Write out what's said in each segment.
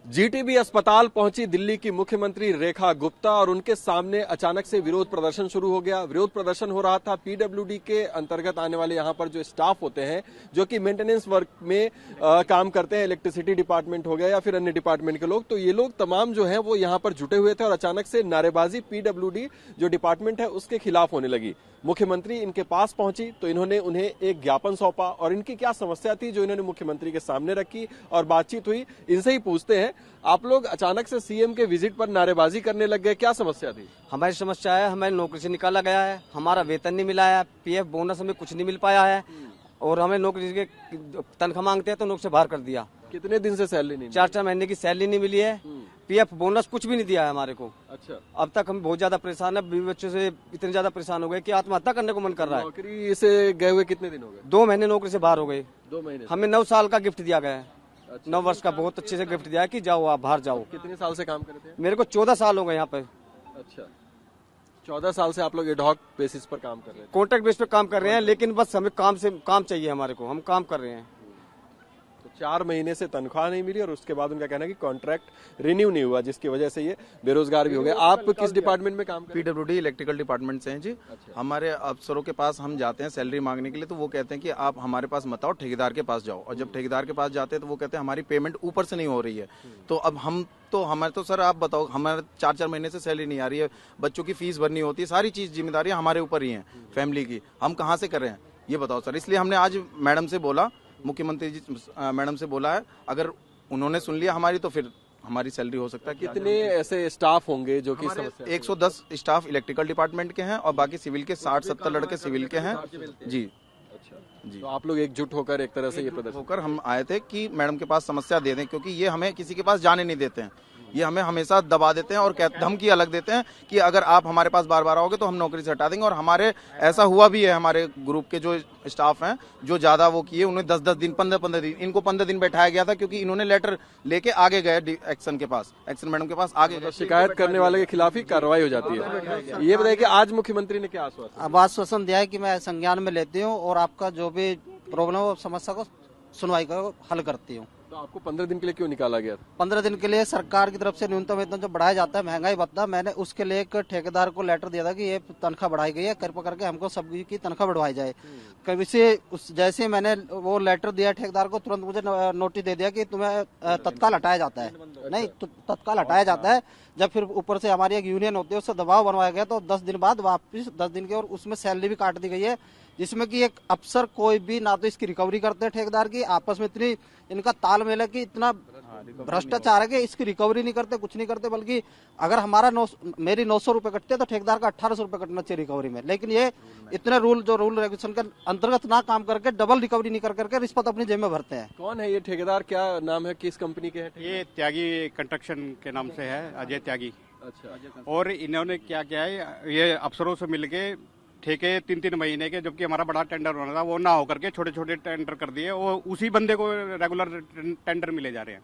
GTB अस्पताल पहुंची दिल्ली की मुख्यमंत्री रेखा गुप्ता और उनके सामने अचानक से विरोध प्रदर्शन शुरू हो गया। विरोध प्रदर्शन हो रहा था पीडब्ल्यूडी के अंतर्गत आने वाले यहां पर जो स्टाफ होते हैं जो कि मेंटेनेंस वर्क में काम करते हैं, इलेक्ट्रिसिटी डिपार्टमेंट हो गया या फिर अन्य डिपार्टमेंट के लोग, तो ये लोग तमाम जो है वो यहां पर जुटे हुए थे और अचानक से नारेबाजी पीडब्ल्यूडी जो डिपार्टमेंट है उसके खिलाफ होने लगी। मुख्यमंत्री इनके पास पहुंची तो इन्होंने उन्हें एक ज्ञापन सौंपा और इनकी क्या समस्या थी जो इन्होंने मुख्यमंत्री के सामने रखी और बातचीत हुई। इनसे ही पूछते हैं, आप लोग अचानक से सीएम के विजिट पर नारेबाजी करने लग गए, क्या समस्या थी? हमारी समस्या है, हमें नौकरी से निकाला गया है, हमारा वेतन नहीं मिला है, पीएफ बोनस हमें कुछ नहीं मिल पाया है और हमें नौकरी के तनख्वाह मांगते हैं तो नौकरी से बाहर कर दिया। कितने दिन से सैलरी नहीं? 4 महीने की सैलरी नहीं मिली है, पीएफ बोनस कुछ भी नहीं दिया है हमारे को। अच्छा, अब तक हम बहुत ज्यादा परेशान है, बीवी बच्चों से इतने ज्यादा परेशान हो गए कि आत्महत्या करने को मन कर रहा है। नौकरी से गए हुए कितने दिन हो गए? 2 महीने नौकरी से बाहर हो गए। 2 महीने? हमें 9 साल का गिफ्ट दिया गया है। अच्छा। 9 वर्ष का बहुत अच्छे से गिफ्ट दिया है कि जाओ आप बाहर जाओ। कितने साल से काम कर रहे थे? मेरे को 14 साल हो गए यहाँ पे। अच्छा, 14 साल से आप लोग एडहॉक बेसिस पर काम कर रहे हैं? कॉन्ट्रैक्ट बेस पे काम कर रहे हैं, लेकिन बस हमें काम चाहिए हमारे को, हम काम कर रहे हैं। 4 महीने से तनख्वाह नहीं मिली और उसके बाद उनका कहना है कि कॉन्ट्रैक्ट रिन्यू नहीं हुआ, जिसकी वजह से ये बेरोजगार भी हो गए। आप किस डिपार्टमेंट में काम कर रहे हैं? पीडब्ल्यूडी इलेक्ट्रिकल डिपार्टमेंट से हैं जी। अच्छा। हमारे अफसरों के पास हम जाते हैं सैलरी मांगने के लिए, तो वो कहते हैं कि आप हमारे पास मत आओ, ठेकेदार के पास जाओ। और जब ठेकेदार के पास जाते हैं तो वो कहते हैं हमारी पेमेंट ऊपर से नहीं हो रही है। तो अब हमारे तो सर आप बताओ, हमारे 4 महीने से सैलरी नहीं आ रही है, बच्चों की फीस भरनी होती है, सारी चीज जिम्मेदारी हमारे ऊपर ही है फैमिली की, हम कहाँ से कर रहे हैं ये बताओ सर। इसलिए हमने आज मैडम से बोला, मुख्यमंत्री जी मैडम से बोला है, अगर उन्होंने सुन लिया हमारी तो फिर हमारी सैलरी हो सकता है। कितने ऐसे स्टाफ होंगे जो कि 110 स्टाफ इलेक्ट्रिकल डिपार्टमेंट के हैं और बाकी सिविल के 60-70 लड़के सिविल के हैं जी। अच्छा जी, तो आप लोग एकजुट होकर एक तरह से ये प्रदर्शन होकर हम आए थे कि मैडम के पास समस्या दे दें, क्योंकि ये हमें किसी के पास जाने नहीं देते हैं, ये हमें हमेशा दबा देते हैं और धमकी अलग देते हैं कि अगर आप हमारे पास बार बार आओगे तो हम नौकरी से हटा देंगे। और हमारे ऐसा हुआ भी है, हमारे ग्रुप के जो स्टाफ हैं जो ज्यादा वो किए, उन्हें 10-10 दिन 15-15 दिन, इनको 15 दिन बैठाया गया था क्योंकि इन्होंने लेटर लेके आगे गए एक्शन के पास, एक्शन मैडम के पास आगे गए। शिकायत करने वाले के खिलाफ ही कार्रवाई हो जाती है। ये बताइए कि आज मुख्यमंत्री ने क्या आश्वासन दिया है कि मैं संज्ञान में लेती हूँ और आपका जो भी प्रॉब्लम हो समस्या को सुनवाई का हल करती हूँ। तो आपको 15 दिन के लिए क्यों निकाला गया? 15 दिन के लिए सरकार की तरफ से न्यूनतम वेतन जो बढ़ाया जाता है, महंगाई भत्ता, मैंने उसके लिए एक ठेकेदार को लेटर दिया था कि ये तनख्वाह बढ़ाई गई है, कृपया करके हमको सभी की तनख्वाह बढ़वाई जाए। कभी से जैसे मैंने वो लेटर दिया ठेकेदार को, तुरंत मुझे नोटिस दे दिया कि तुम्हें तत्काल हटाया जाता है। नहीं, तत्काल हटाया जाता है। जब फिर ऊपर से हमारी एक यूनियन होती है उससे दबाव बनवाया गया तो 10 दिन बाद वापस 10 दिन के, और उसमें सैलरी भी काट दी गई है, जिसमें कि एक अफसर कोई भी ना तो इसकी रिकवरी करते हैं ठेकेदार की, आपस में इतनी इनका तालमेल है कि इतना भ्रष्टाचार है कि इसकी रिकवरी नहीं करते, कुछ नहीं करते, बल्कि अगर मेरी 900 रुपए कटते तो ठेकेदार का 1800 रुपए कटना चाहिए रिकवरी में। लेकिन ये इतने रूल रेगुलेशन के अंतर्गत ना काम करके डबल रिकवरी नहीं करके रिश्वत अपनी जेब में भरते हैं। कौन है ये ठेकेदार, क्या नाम है, किस कंपनी के हैं? ये त्यागी कंस्ट्रक्शन के नाम से है, अजय त्यागी। अच्छा। और इन्होंने क्या किया है, ये अफसरों से मिलके ठेके 3-3 महीने के, जबकि हमारा बड़ा टेंडर होना था वो ना होकर के छोटे छोटे टेंडर कर दिए, वो उसी बंदे को रेगुलर टेंडर मिले जा रहे हैं।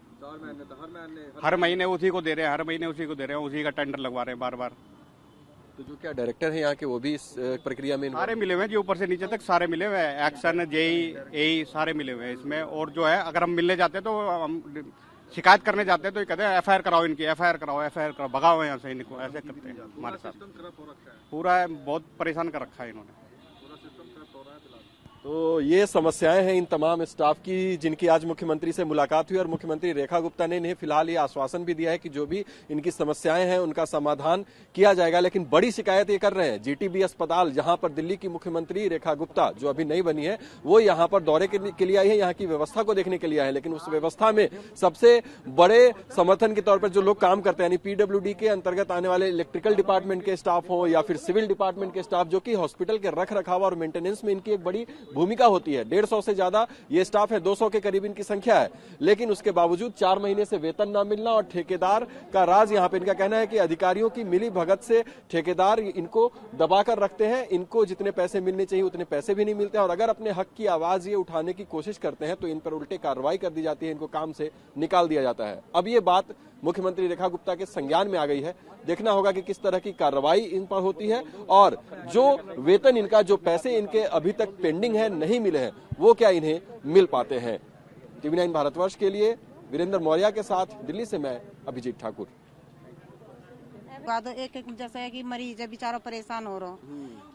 हर महीने उसी को दे रहे हैं, हर महीने उसी को दे रहे हैं, उसी का टेंडर लगवा रहे हैं बार बार। तो जो क्या डायरेक्टर है यहाँ के वो भी इस प्रक्रिया में सारे मिले हुए हैं, जो ऊपर से नीचे तक सारे मिले हुए हैं, एक्शन जेई सारे मिले हुए हैं इसमें। और जो है अगर हम मिलने जाते हैं तो हम शिकायत करने जाते हैं तो ये कहते हैं एफआईआर कराओ इनकी, एफआईआर कराओ, भगाओ यहाँ से इनको, ऐसे करते हैं हमारे साथ। पूरा बहुत परेशान कर रखा है इन्होंने। तो ये समस्याएं हैं इन तमाम स्टाफ की जिनकी आज मुख्यमंत्री से मुलाकात हुई और मुख्यमंत्री रेखा गुप्ता ने इन्हें फिलहाल ये आश्वासन भी दिया है कि जो भी इनकी समस्याएं हैं उनका समाधान किया जाएगा। लेकिन बड़ी शिकायत ये कर रहे हैं जीटीबी अस्पताल, जहां पर दिल्ली की मुख्यमंत्री रेखा गुप्ता जो अभी नई बनी है वो यहाँ पर दौरे के लिए आई है, यहाँ की व्यवस्था को देखने के लिए आए हैं। लेकिन उस व्यवस्था में सबसे बड़े समर्थन के तौर पर जो लोग काम करते हैं, यानी पीडब्ल्यूडी के अंतर्गत आने वाले इलेक्ट्रिकल डिपार्टमेंट के स्टाफ हो या फिर सिविल डिपार्टमेंट के स्टाफ, जो कि हॉस्पिटल के रख रखाव और मेंटेनेंस में इनकी एक बड़ी भूमिका होती है। 150 से ज्यादा ये स्टाफ है, 200 के करीब इनकी संख्या है। लेकिन उसके बावजूद 4 महीने से वेतन ना मिलना और ठेकेदार का राज, यहाँ पे इनका कहना है कि अधिकारियों की मिली भगत से ठेकेदार इनको दबाकर रखते हैं, इनको जितने पैसे मिलने चाहिए उतने पैसे भी नहीं मिलते और अगर अपने हक की आवाज ये उठाने की कोशिश करते हैं तो इन पर उल्टे कार्रवाई कर दी जाती है, इनको काम से निकाल दिया जाता है। अब ये बात मुख्यमंत्री रेखा गुप्ता के संज्ञान में आ गई है, देखना होगा कि किस तरह की कार्रवाई इन पर होती है और जो वेतन इनका, जो पैसे इनके अभी तक पेंडिंग है, नहीं मिले हैं, वो क्या इन्हें मिल पाते हैं। TV9 भारतवर्ष के लिए वीरेंद्र मौर्य के साथ दिल्ली से मैं अभिजीत ठाकुर। एक जैसे है कि मरीज है बेचारा परेशान हो रहा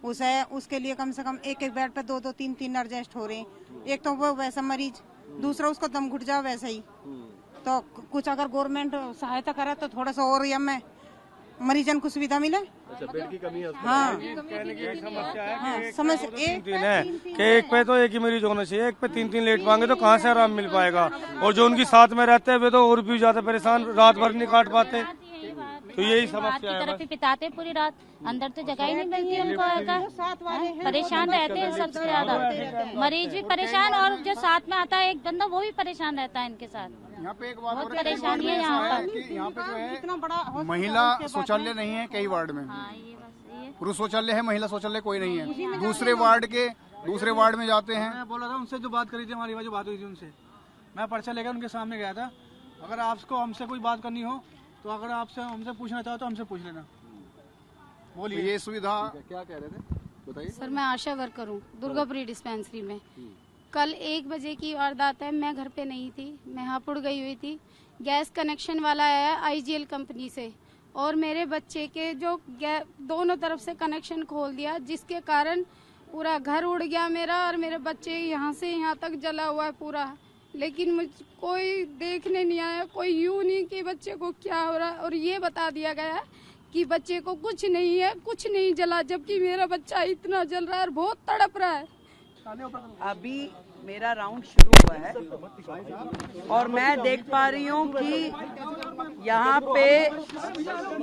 उसे उसके लिए कम से कम एक बेड पे 2-2 3-3 एडजस्ट हो रहे हैं। एक तो वो वैसा मरीज, दूसरा उसको दम घुट जाओ वैसे ही। तो कुछ अगर गवर्नमेंट सहायता करे तो थोड़ा सा और में मरीजन को सुविधा मिले। अच्छा, बेड की कमी है। हाँ, समस्या एक पे तो एक ही मरीज होना चाहिए, एक पे 3-3 लेट पाएंगे तो कहाँ से आराम मिल पाएगा। और जो उनकी साथ में रहते हैं वे तो और भी ज्यादा परेशान, रात भर नहीं काट पाते। तो यही समस्या है। तरफ ही बिताते पूरी रात, अंदर तो जगह ही नहीं मिलती उनको। परेशान रहते हैं सबसे ज्यादा, मरीज भी परेशान और जो साथ में आता है एक बंदा वो भी परेशान रहता है इनके साथ। यहाँ पे एक बात बहुत परेशानी है यहाँ पर। यहाँ पे जो है महिला शौचालय नहीं है कई वार्ड में। पुरुष शौचालय है, महिला शौचालय कोई नहीं है। दूसरे वार्ड में जाते हैं। मैं बोला था उनसे, जो बात करी थी हमारी जो बात हुई थी उनसे, मैं पर्चा लेकर उनके सामने गया था। अगर आपको हमसे कोई बात करनी हो तो अगर आपसे हमसे पूछना चाहो तो हमसे पूछ लेना। बोलिए। ये सुविधा क्या कह रहे थे, बताइए। सर मैं आशा वर्कर हूँ दुर्गापुरी डिस्पेंसरी में। कल 1 बजे की वारदात है, मैं घर पे नहीं थी, मैं हापुड़ गई हुई थी। गैस कनेक्शन वाला आया आईजीएल कंपनी से और मेरे बच्चे के जो दोनों तरफ से कनेक्शन खोल दिया, जिसके कारण पूरा घर उड़ गया मेरा और मेरे बच्चे यहाँ से यहाँ तक जला हुआ है पूरा। लेकिन मुझ कोई देखने नहीं आया, कोई यूं नहीं कि बच्चे को क्या हो रहा है। और ये बता दिया गया है कि बच्चे को कुछ नहीं है, कुछ नहीं जला, जबकि मेरा बच्चा इतना जल रहा है और बहुत तड़प रहा है। अभी मेरा राउंड शुरू हुआ है और मैं देख पा रही हूँ कि यहाँ पे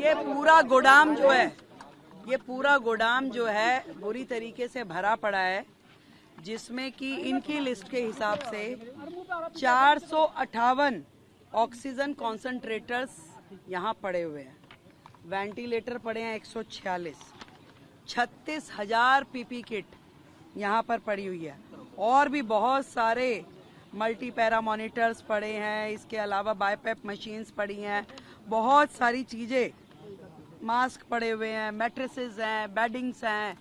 ये पूरा गोदाम जो है बुरी तरीके से भरा पड़ा है, जिसमें कि इनकी लिस्ट के हिसाब से 458 ऑक्सीजन कॉन्सेंट्रेटर्स यहाँ पड़े हुए हैं। वेंटिलेटर पड़े हैं 146, 36,000 पीपी किट यहाँ पर पड़ी हुई है और भी बहुत सारे मल्टी पैरा मॉनिटर्स पड़े हैं। इसके अलावा बाईपेप मशीन्स पड़ी हैं, बहुत सारी चीजें, मास्क पड़े हुए हैं, मैट्रेसेस हैं, बेडिंग्स हैं।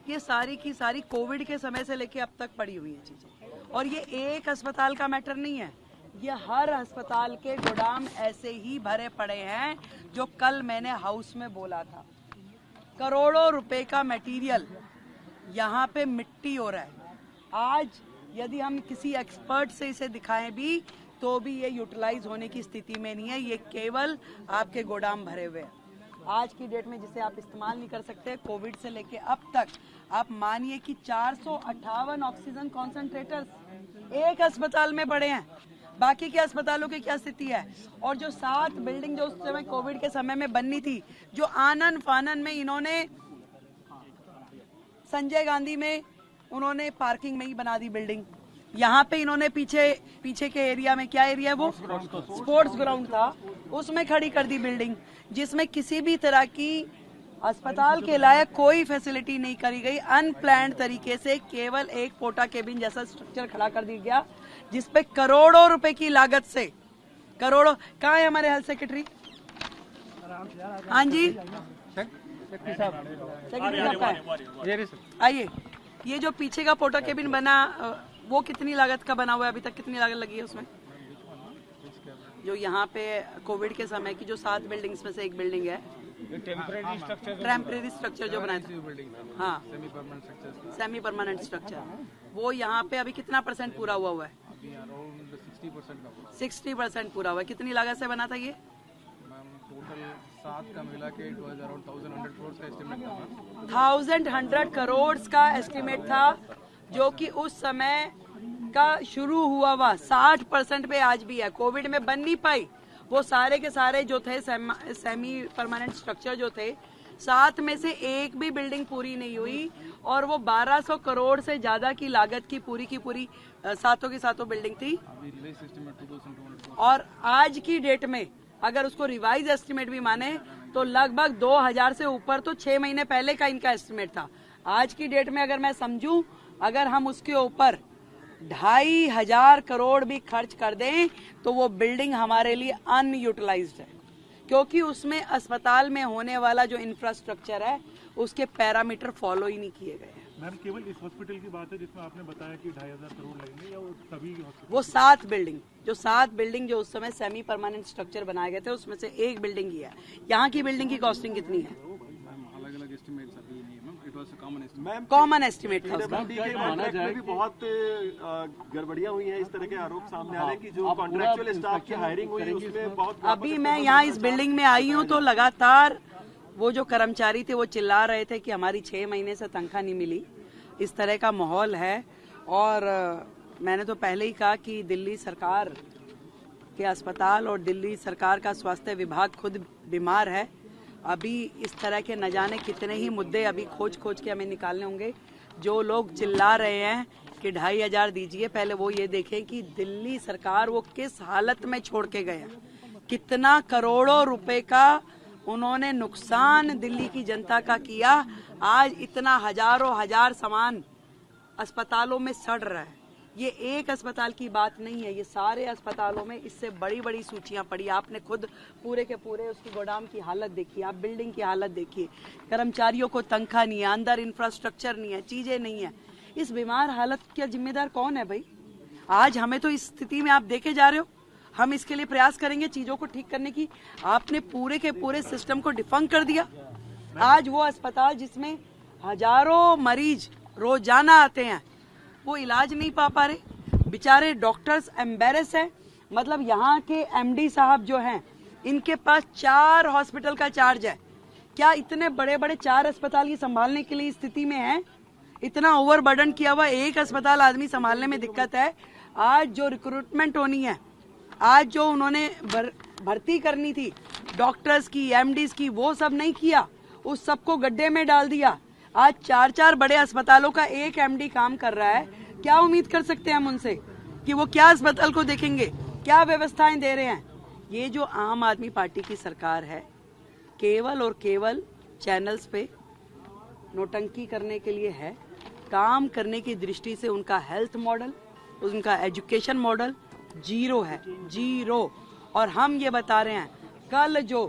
ये सारी की सारी कोविड के समय से लेके अब तक पड़ी हुई है चीजें। और ये एक अस्पताल का मैटर नहीं है, ये हर अस्पताल के गोदाम ऐसे ही भरे पड़े हैं। जो कल मैंने हाउस में बोला था, करोड़ों रुपए का मटेरियल यहाँ पे मिट्टी हो रहा है। आज यदि हम किसी एक्सपर्ट से इसे दिखाएं भी तो भी ये यूटिलाइज होने की स्थिति में नहीं है। ये केवल आपके गोदाम भरे हुए हैं आज की डेट में, जिसे आप इस्तेमाल नहीं कर सकते। कोविड से लेके अब तक आप मानिए कि 458 ऑक्सीजन कॉन्सेंट्रेटर्स एक अस्पताल में पड़े हैं। बाकी के अस्पतालों की क्या स्थिति है? और जो 7 बिल्डिंग जो उस समय कोविड के समय में बननी थी, जो आनन फानन में इन्होंने संजय गांधी में उन्होंने पार्किंग में ही बना दी बिल्डिंग। यहाँ पे इन्होंने पीछे के एरिया में, क्या एरिया है वो, स्पोर्ट्स ग्राउंड था, उसमें खड़ी कर दी बिल्डिंग, जिसमें किसी भी तरह की अस्पताल के लायक कोई फैसिलिटी नहीं करी गई। अनप्लान्ड तरीके से केवल एक पोटा केबिन जैसा स्ट्रक्चर खड़ा कर दिया गया, जिसपे करोड़ों रुपए की लागत से करोड़ों। कहाँ है हमारे हेल्थ सेक्रेटरी? हाँ जी, आइए। ये जो पीछे का पोटा केबिन बना, वो कितनी लागत का बना हुआ है? अभी तक कितनी लागत लगी है उसमें? जो यहाँ पे कोविड के समय की जो 7 बिल्डिंग्स में से एक बिल्डिंग है, टेम्परेरी स्ट्रक्चर जो बनाया था, हाँ, सेमी परमानेंट स्ट्रक्चर, वो यहाँ पे अभी कितना % पूरा हुआ है? 60% पूरा हुआ है। कितनी लागत से बना था ये? टोटल 7 का मिला के 1100 करोड़ का एस्टिमेट था। 1100 करोड़ का एस्टिमेट था, जो कि उस समय का शुरू हुआ 60% पे आज भी है। कोविड में बन नहीं पाई। वो सारे के सारे जो थे सेमी परमानेंट स्ट्रक्चर जो थे, 7 में से एक भी बिल्डिंग पूरी नहीं हुई और वो 1200 करोड़ से ज्यादा की लागत की पूरी 7 बिल्डिंग थी। और आज की डेट में अगर उसको रिवाइज एस्टिमेट भी माने तो लगभग 2000 से ऊपर तो 6 महीने पहले का इनका एस्टिमेट था। आज की डेट में अगर मैं समझूं, अगर हम उसके ऊपर 2500 करोड़ भी खर्च कर दें तो वो बिल्डिंग हमारे लिए अनयूटिलाइज्ड है, क्योंकि उसमें अस्पताल में होने वाला जो इंफ्रास्ट्रक्चर है उसके पैरामीटर फॉलो ही नहीं किए गए हैं। मैम केवल इस हॉस्पिटल की बात है जिसमें आपने बताया कि 2,500 करोड़ लगेंगे, या वो सभी हॉस्पिटल? वो 7 बिल्डिंग जो उस समय सेमी परमानेंट स्ट्रक्चर बनाए गए थे उसमें से एक बिल्डिंग ही है। यहाँ की बिल्डिंग की कॉस्टिंग कितनी है? अलग-अलग एस्टिमेट्स अभी नहीं है ma'am, it was a common estimate. Common estimate था उसका। माना जाए भी बहुत गड़बड़ियां हुई हैं, इस तरह के आरोप सामने आ रहे हैं कि जो कॉन्ट्रैक्चुअल स्टाफ की हायरिंग हुई उसमें बहुत। अभी मैं यहाँ इस बिल्डिंग में आई हूँ तो लगातार वो जो कर्मचारी थे वो चिल्ला रहे थे कि हमारी 6 महीने से तनख्वाह नहीं मिली। इस तरह का माहौल है। और मैंने तो पहले ही कहा कि दिल्ली सरकार के अस्पताल और दिल्ली सरकार का स्वास्थ्य विभाग खुद बीमार है। अभी इस तरह के न जाने कितने ही मुद्दे अभी खोज के हमें निकालने होंगे। जो लोग चिल्ला रहे हैं कि 2,500 दीजिए, पहले वो ये देखें कि दिल्ली सरकार वो किस हालत में छोड़ के गए, कितना करोड़ों रुपए का उन्होंने नुकसान दिल्ली की जनता का किया। आज इतना हजारों हजार सामान अस्पतालों में सड़ रहा है। ये एक अस्पताल की बात नहीं है, ये सारे अस्पतालों में इससे बड़ी बड़ी सूचियां पड़ी। आपने खुद पूरे के पूरे उसकी गोदाम की हालत देखी, आप बिल्डिंग की हालत देखिए, कर्मचारियों को तनख्वाह नहीं है, अंदर इंफ्रास्ट्रक्चर नहीं है, चीजें नहीं है। इस बीमार हालत का जिम्मेदार कौन है भाई? आज हमें तो इस स्थिति में आप देखे जा रहे हो। हम इसके लिए प्रयास करेंगे चीजों को ठीक करने की। आपने पूरे के पूरे सिस्टम को डिफंक कर दिया। आज वो अस्पताल जिसमें हजारों मरीज रोजाना आते हैं वो इलाज नहीं पा रहे। बेचारे डॉक्टर्स एम्बेरस हैं। मतलब यहाँ के एमडी साहब जो हैं इनके पास 4 हॉस्पिटल का चार्ज है। क्या इतने बड़े बड़े 4 अस्पताल की संभालने के लिए स्थिति में है? इतना ओवरबर्डन किया हुआ एक अस्पताल आदमी संभालने में दिक्कत है। आज जो रिक्रूटमेंट होनी है, आज जो उन्होंने भर्ती करनी थी डॉक्टर्स की, एमडीज की, वो सब नहीं किया, उस सबको गड्ढे में डाल दिया। आज 4 बड़े अस्पतालों का एक एमडी काम कर रहा है। क्या उम्मीद कर सकते हैं हम उनसे कि वो क्या अस्पताल को देखेंगे, क्या व्यवस्थाएं दे रहे हैं? ये जो आम आदमी पार्टी की सरकार है, केवल और केवल चैनल्स पे नोटंकी करने के लिए है। काम करने की दृष्टि से उनका हेल्थ मॉडल, उनका एजुकेशन मॉडल जीरो है, जीरो। और हम ये बता रहे हैं कल जो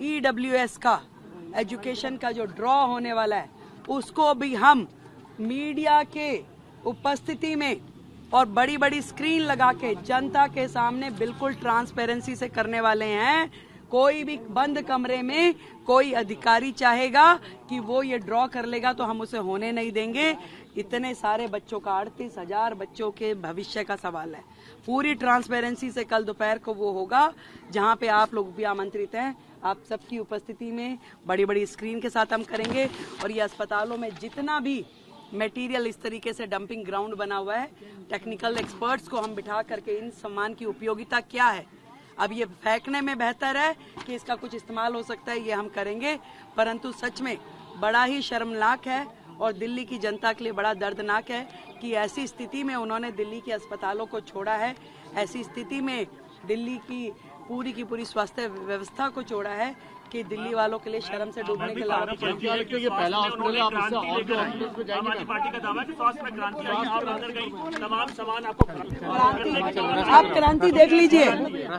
EWS का एजुकेशन का जो ड्रॉ होने वाला है उसको भी हम मीडिया के उपस्थिति में और बड़ी बड़ी स्क्रीन लगा के जनता के सामने बिल्कुल ट्रांसपेरेंसी से करने वाले हैं। कोई भी बंद कमरे में कोई अधिकारी चाहेगा कि वो ये ड्रॉ कर लेगा तो हम उसे होने नहीं देंगे। इतने सारे बच्चों का 38,000 बच्चों के भविष्य का सवाल है। पूरी ट्रांसपेरेंसी से कल दोपहर को वो होगा जहां पे आप लोग भी आमंत्रित हैं। आप सबकी उपस्थिति में बड़ी बड़ी स्क्रीन के साथ हम करेंगे। और ये अस्पतालों में जितना भी मटेरियल इस तरीके से डंपिंग ग्राउंड बना हुआ है, टेक्निकल एक्सपर्ट्स को हम बिठा करके इन सामान की उपयोगिता क्या है, अब ये फेंकने में बेहतर है कि इसका कुछ इस्तेमाल हो सकता है, ये हम करेंगे। परंतु सच में बड़ा ही शर्मनाक है और दिल्ली की जनता के लिए बड़ा दर्दनाक है कि ऐसी स्थिति में उन्होंने दिल्ली के अस्पतालों को छोड़ा है। ऐसी स्थिति में दिल्ली की पूरी स्वास्थ्य व्यवस्था को छोड़ा है कि दिल्ली वालों के लिए शर्म से डूबने के अलावा ये पहला हॉस्पिटल है, आप इससे और जो हॉस्पिटल पे जाएंगे। आम आदमी पार्टी का दावा है कि स्वास्थ्य में क्रांति आई है, आप अंदर गई, तमाम सामान आपको आप क्रांति देख लीजिए।